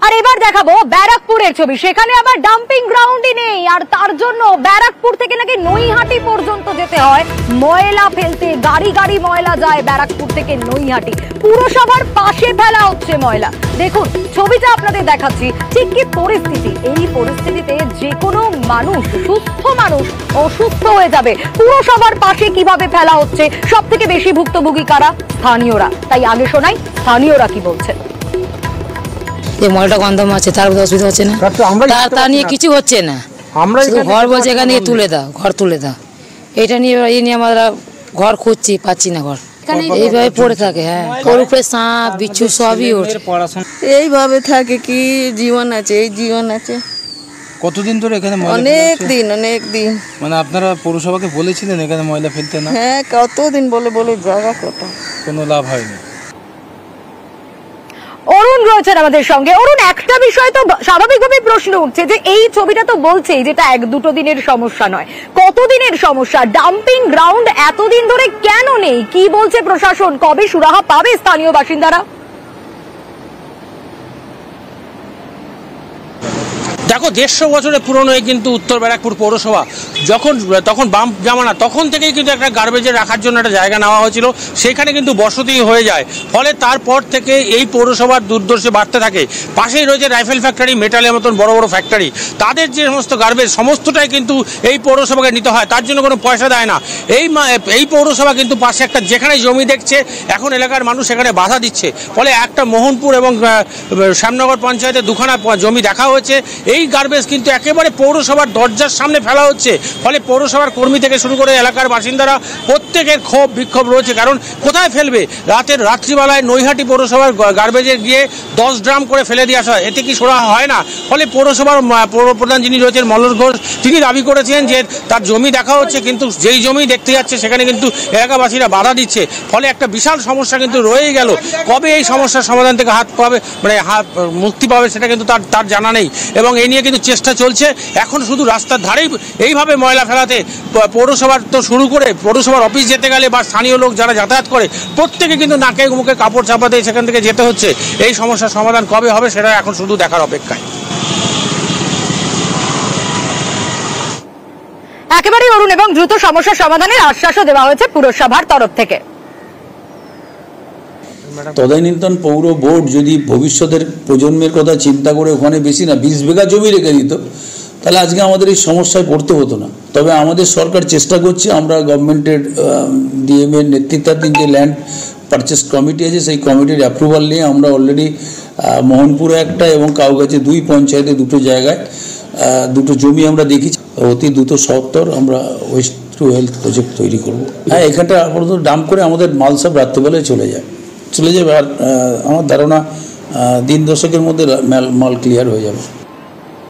আর এবার দেখাবো ব্যারাকপুরের ছবি। সেখানে আবার ডাম্পিং গ্রাউন্ডই নেই, আর তার জন্য ব্যারাকপুর থেকে নাকি নৈহাটি পর্যন্ত যেতে হয় ময়লা ফেলতে। গাড়ি গাড়ি ময়লা যায় ব্যারাকপুর থেকে নৈহাটি। পুরসভার পাশে ফেলা হচ্ছে ময়লা। দেখুন ছবিটা আপনাদের দেখাচ্ছি, ঠিক কি পরিস্থিতি। এই পরিস্থিতিতে যে কোনো মানুষ, সুস্থ মানুষ অসুস্থ হয়ে যাবে। পুরসভার পাশে কিভাবে ফেলা হচ্ছে, সব থেকে বেশি ভুক্তভোগী কারা? স্থানীয়রা। তাই আগে শোনাই স্থানীয়রা কি বলছে। যে ময়লাটা গন্ধ আছে, তার অসুবিধা হচ্ছে না, তা নিয়ে কিছু হচ্ছে না। আমরা ঘর বলছে এখান থেকে তুলে দাও, ঘর তুলে দাও, এটা নিয়ে আমরা ঘর খুঁজছি, পাচ্ছি না ঘর, এইভাবে পড়ে থাকে। হ্যাঁ, ওর উপরে সাপ বিচ্ছু সবই ওঠে, এইভাবে থাকে। কি জীবন আছে, এই জীবন আছে। কতদিন ধরে এখানে? অনেক দিন। মানে আপনারা পৌরসভাকে বলেছিলেন এখানে ময়লা ফেলতে না? হ্যাঁ, কতদিন বলে জায়গা কত, কোনো লাভ হয়নি। অরুণ রয়েছেন আমাদের সঙ্গে। অরুণ, একটা বিষয় তো স্বাভাবিকভাবেই প্রশ্ন উঠছে যে এই ছবিটা তো বলছেই যেটা 1-2 দিনের সমস্যা নয়, কতদিনের সমস্যা? ডাম্পিং গ্রাউন্ড এতদিন ধরে কেন নেই? কি বলছে প্রশাসন? কবে সুরাহা পাবে স্থানীয় বাসিন্দারা? দেখো, 150 বছরের পুরনো কিন্তু উত্তর ব্যারাকপুর পৌরসভা তখন বাম জামানা, তখন থেকেই কিন্তু একটা গার্বেজের রাখার জন্য একটা জায়গা নেওয়া হয়েছিল। সেখানে কিন্তু বসতি হয়ে যায়, ফলে তারপর থেকে এই পৌরসভার দুর্দশা বাড়তে থাকে। পাশেই রয়েছে রাইফেল ফ্যাক্টরি, মেটালের মতন বড় বড় ফ্যাক্টরি। তাদের যে সমস্ত গার্বেজ সমস্তটাই কিন্তু এই পৌরসভাকে নিতে হয়, তার জন্য কোনো পয়সা দেয় না। এই পৌরসভা কিন্তু পাশে একটা যেখানে জমি দেখছে, এখন এলাকার মানুষ সেখানে বাধা দিচ্ছে। ফলে একটা মোহনপুর এবং শ্যামনগর পঞ্চায়েতে 2খানা জমি দেখা হয়েছে। এই গার্বেজ কিন্তু একেবারে পৌরসভার দরজার সামনে ফেলা হচ্ছে। ফলে পৌরসভার কর্মী থেকে শুরু করে এলাকার বাসিন্দারা প্রত্যেকের ক্ষোভ বিক্ষোভ রয়েছে। কারণ কোথায় ফেলবে? রাত্রিবেলায় নৈহাটি পৌরসভার গার্বেজে গিয়ে 10 ড্রাম করে ফেলে দিয়ে আসা হয়, এতে কি সরা হয় না? ফলে পৌরসভার পৌরপ্রধান যিনি রয়েছেন মল্লর ঘোষ, তিনি দাবি করেছেন যে তার জমি দেখা হচ্ছে, কিন্তু যেই জমি দেখতে যাচ্ছে সেখানে কিন্তু এলাকাবাসীরা বাধা দিচ্ছে। ফলে একটা বিশাল সমস্যা কিন্তু রয়েই গেল। কবে এই সমস্যার সমাধান থেকে মুক্তি পাবে সেটা কিন্তু তার জানা নেই, এবং এই নিয়ে কিন্তু চেষ্টা চলছে। এখন শুধু রাস্তার ধারেই এইভাবে ময়লা ফেলাতে পৌরসভার তো শুরু করে পৌরসভার অফিস যেতে গেলে বা স্থানীয় লোক যারা যাতায়াত করে প্রত্যেকে কিন্তু নাকে মুখে কাপড় চাপাতে সেখান থেকে যেতে হচ্ছে। এই সমস্যার সমাধান কবে হবে সেটা এখন শুধু দেখার অপেক্ষায়। একেবারেই অরুণ, এবং দ্রুত সমস্যার সমাধানের আশ্বাসও দেওয়া হয়েছে পুরসভার তরফ থেকে। তদানীন্তন পৌর বোর্ড যদি ভবিষ্যতের প্রজন্মের কথা চিন্তা করে ওখানে বেশি না 20 বিঘা জমি রেখে দিত, তাহলে আজকে আমাদের এই সমস্যায় পড়তে হতো না। তবে আমাদের সরকার চেষ্টা করছে, আমরা গভর্নমেন্টের ডিএম এর নেতৃত্বাধীন যে ল্যান্ড পারচেস কমিটি আছে সেই কমিটির অ্যাপ্রুভাল নিয়ে আমরা অলরেডি মোহনপুরে একটা এবং কাউগাছি 2 পঞ্চায়েতে 2 জায়গায় 2 জমি আমরা দেখেছি। অতি দ্রুত সত্তর আমরা ওয়েস্ট টু হেলথ প্রজেক্ট তৈরি করব। হ্যাঁ, এখানটা আপাতত ডাম্প করে আমাদের মাল সব রাত্রেবেলায় চলে যাবে। আর আমার ধারণা 3 দশকের মধ্যে মাল ক্লিয়ার হয়ে যাবে।